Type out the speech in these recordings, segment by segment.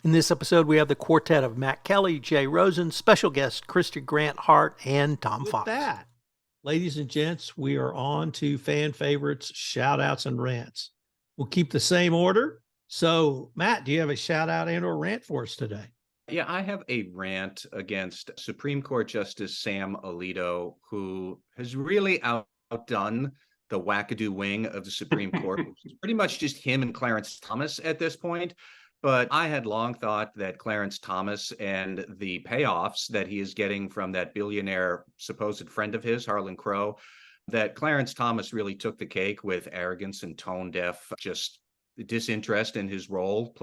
In this episode, we have the quartet of Matt Kelly, Jay Rosen, special guest Kristy Grant-Hart, and Tom With Fox. that, ladies and gents, we are on to fan favorites, shout outs, and rants. We'll keep the same order. So, Matt, do you have a shout out and or rant for us today? Yeah, I have a rant against Supreme Court Justice Sam Alito, who has really outdone the wackadoo wing of the Supreme Court, which is pretty much just him and Clarence Thomas at this point. But I had long thought that Clarence Thomas and the payoffs that he is getting from that billionaire supposed friend of his, Harlan Crow, that Clarence Thomas really took the cake with arrogance and tone deaf, just disinterest in his role,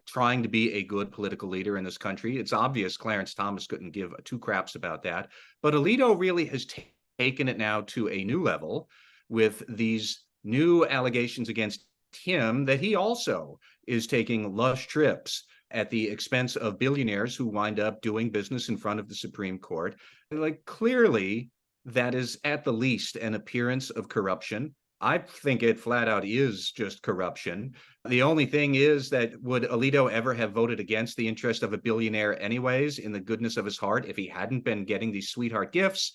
trying to be a good political leader in this country. It's obvious Clarence Thomas couldn't give two craps about that. But Alito really has taken it now to a new level with these new allegations against him that he also is taking lush trips at the expense of billionaires who wind up doing business in front of the Supreme Court. Like, clearly, that is at the least an appearance of corruption. I think it flat out is just corruption. The only thing is that would Alito ever have voted against the interest of a billionaire anyways, in the goodness of his heart, if he hadn't been getting these sweetheart gifts?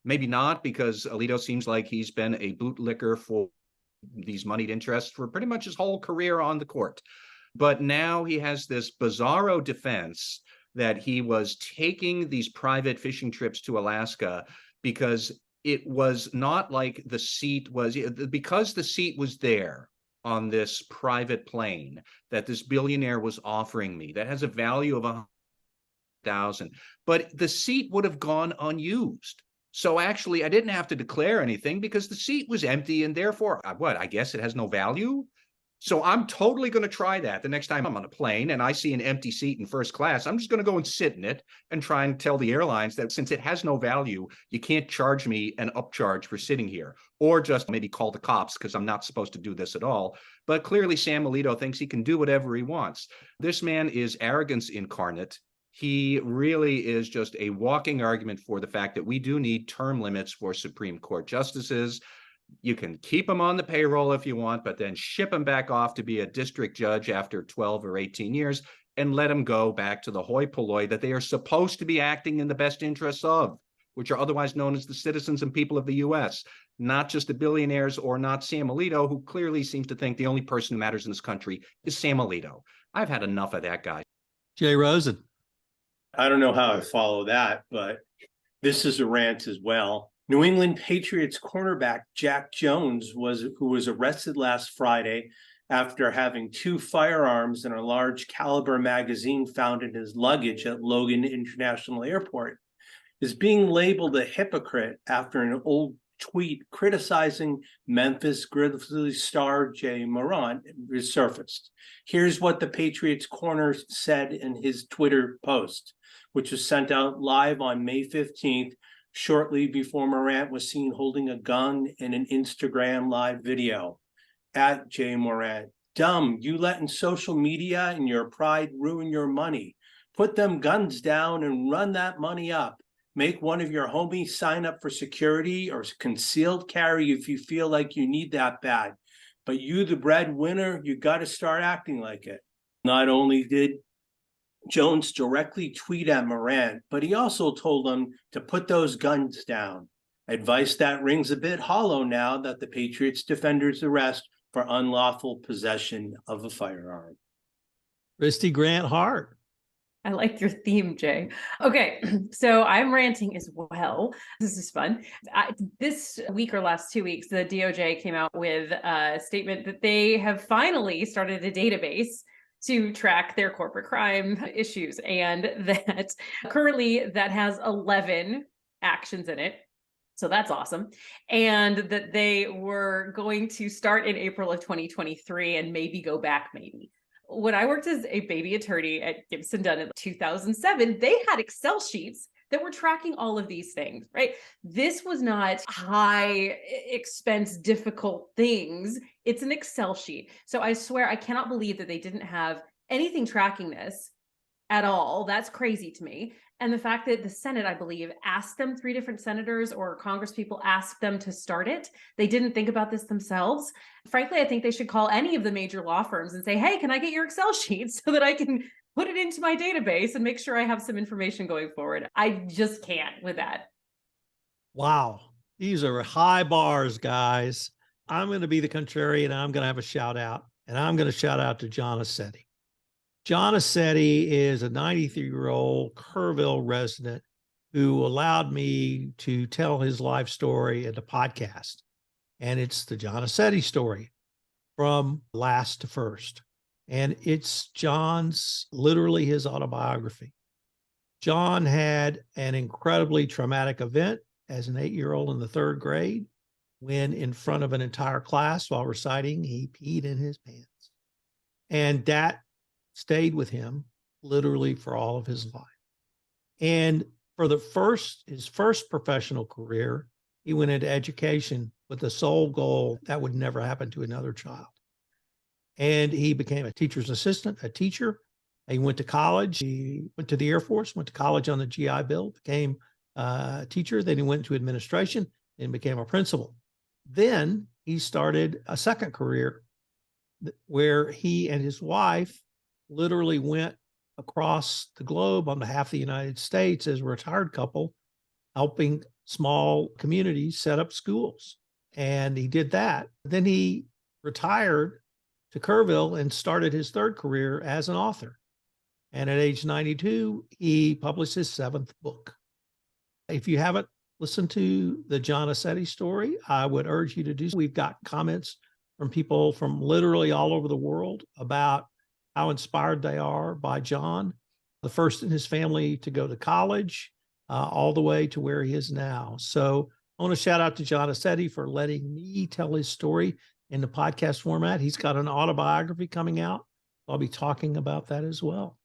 Maybe not, because Alito seems like he's been a bootlicker for these moneyed interests for pretty much his whole career on the court. But now he has this bizarro defense that he was taking these private fishing trips to Alaska because it was not like the seat was, because the seat was there on this private plane that this billionaire was offering me that has a value of $100,000, but the seat would have gone unused. So actually, I didn't have to declare anything because the seat was empty, and therefore, I guess it has no value. So I'm totally going to try that the next time I'm on a plane and I see an empty seat in first class. I'm just going to go and sit in it and try and tell the airlines that since it has no value, you can't charge me an upcharge for sitting here, or just maybe call the cops because I'm not supposed to do this at all. But clearly, Sam Alito thinks he can do whatever he wants. This man is arrogance incarnate. He really is just a walking argument for the fact that we do need term limits for Supreme Court justices. You can keep them on the payroll if you want, but then ship them back off to be a district judge after 12 or 18 years and let them go back to the hoi polloi that they are supposed to be acting in the best interests of, which are otherwise known as the citizens and people of the U.S., not just the billionaires or not Sam Alito, who clearly seems to think the only person who matters in this country is Sam Alito. I've had enough of that guy. Jay Rosen. I don't know how I follow that, but this is a rant as well. New England Patriots cornerback Jack Jones, who was arrested last Friday after having two firearms and a large caliber magazine found in his luggage at Logan International Airport, is being labeled a hypocrite after an old tweet criticizing Memphis Grizzlies star Ja Morant resurfaced. Here's what the Patriots corner said in his Twitter post, which was sent out live on May 15th, shortly before Morant was seen holding a gun in an Instagram live video. At Ja Morant, dumb, you letting social media and your pride ruin your money. Put them guns down and run that money up. Make one of your homies sign up for security or concealed carry if you feel like you need that bad. But you, the breadwinner, you got to start acting like it. Not only did Jones directly tweet at Morant, but he also told him to put those guns down. Advice that rings a bit hollow now that the Patriots defender's arrest for unlawful possession of a firearm. Kristy Grant-Hart. I like your theme, Jay. Okay, so I'm ranting as well. This is fun. This week or last 2 weeks, the DOJ came out with a statement that they have finally started a database to track their corporate crime issues, and that currently that has 11 actions in it. So that's awesome. And that they were going to start in April of 2023 and maybe go back maybe. When I worked as a baby attorney at Gibson Dunn in 2007, they had Excel sheets that were tracking all of these things, right? This was not high expense, difficult things. It's an Excel sheet. So I swear, I cannot believe that they didn't have anything tracking this at all. That's crazy to me. And the fact that the Senate, I believe, asked them, 3 different senators or Congress people asked them to start it. They didn't think about this themselves. Frankly, I think they should call any of the major law firms and say, hey, can I get your Excel sheets so that I can put it into my database and make sure I have some information going forward. I just can't with that. Wow. These are high bars, guys. I'm going to be the contrarian. I'm going to have a shout out, and I'm going to shout out to John Aceti. John Aceti is a 93-year-old Kerrville resident who allowed me to tell his life story in the podcast. And it's the John Aceti story from last to first. And it's John's, literally his autobiography. John had an incredibly traumatic event as an 8-year-old in the 3rd grade when, in front of an entire class while reciting, he peed in his pants. And that stayed with him literally for all of his life. And for his first professional career, he went into education with the sole goal that would never happen to another child. And he became a teacher's assistant, a teacher. He went to college. He went to the Air Force, went to college on the GI Bill, became a teacher. Then he went to administration and became a principal. Then he started a second career where he and his wife literally went across the globe on behalf of the United States as a retired couple, helping small communities set up schools. And he did that. Then he retired to Kerrville and started his third career as an author. And at age 92, he published his 7th book. If you haven't listened to the John Aceti story, I would urge you to do so. We've got comments from people from literally all over the world about how inspired they are by John, the first in his family to go to college, all the way to where he is now. So I want to shout out to John Aceti for letting me tell his story in the podcast format. He's got an autobiography coming out. I'll be talking about that as well.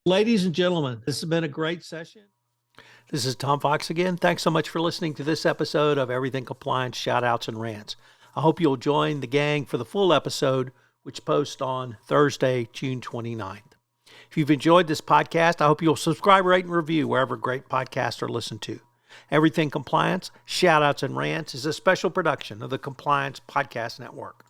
Ladies and gentlemen, this has been a great session. This is Tom Fox again. Thanks so much for listening to this episode of Everything Compliance Shoutouts and Rants. I hope you'll join the gang for the full episode, which posts on Thursday, June 29th. If you've enjoyed this podcast, I hope you'll subscribe, rate, and review wherever great podcasts are listened to. Everything Compliance, Shoutouts, and Rants is a special production of the Compliance Podcast Network.